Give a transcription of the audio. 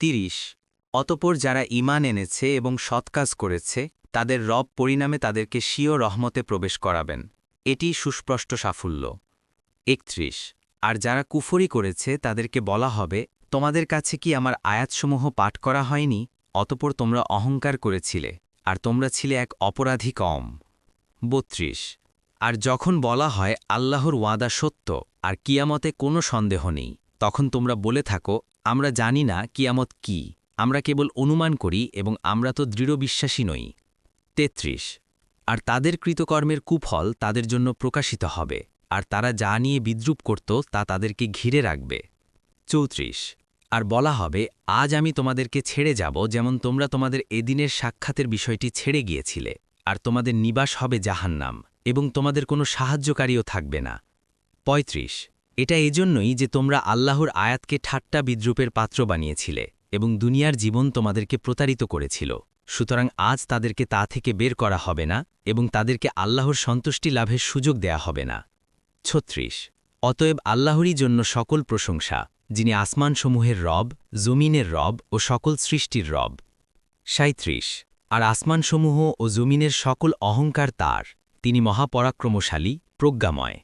30 অতঃপর যারা ঈমান এনেছে এবং সৎকাজ করেছে তাদের রব পরিণামে তাদেরকে স্বীয় রহমতে প্রবেশ করাবেন, এটি সুস্পষ্ট সাফল্য। 31 আর যারা কুফরি করেছে তাদেরকে বলা হবে, তোমাদের কাছে কি আমার আয়াতসমূহ পাঠ করা হয়নি? অতঃপর তোমরা অহংকার করেছিলে, আর তোমরা ছিলে এক অপরাধী কম। 32 আর যখন বলা হয় আল্লাহর ওয়াদা সত্য আর কিয়ামতে কোনো সন্দেহ নেই, তখন তোমরা বলে থাকো, আমরা জানি না কিয়ামত কি, আমরা কেবল অনুমান করি এবং আমরা তো দৃঢ় বিশ্বাসী নই। 33 আর তাদের কৃতকর্মের কুফল তাদের জন্য প্রকাশিত হবে, আর তারা যা নিয়ে বিদ্রূপ করত তা তাদেরকে ঘিরে রাখবে। 34 আর বলা হবে, আজ আমি তোমাদেরকে ছেড়ে যাব যেমন তোমরা তোমাদের এদিনের সাক্ষাতের বিষয়টি ছেড়ে গিয়েছিলে, আর তোমাদের নিবাস হবে জাহান্নাম, এবং তোমাদের কোনো সাহায্যকারীও থাকবে না। 35 এটা এজন্যই যে তোমরা আল্লাহর আয়াতকে ঠাট্টা বিদ্রূপের পাত্র বানিয়েছিলে এবং দুনিয়ার জীবন তোমাদেরকে প্রতারিত করেছিল, সুতরাং আজ তাদেরকে তা থেকে বের করা হবে না এবং তাদেরকে আল্লাহর সন্তুষ্টি লাভের সুযোগ দেয়া হবে না। 36 অতএব আল্লাহরই জন্য সকল প্রশংসা, যিনি আসমানসমূহের রব, জমিনের রব ও সকল সৃষ্টির রব। 37 আর আসমানসমূহ ও জমিনের সকল অহংকার তার, তিনি মহাপরাক্রমশালী, প্রজ্ঞাময়।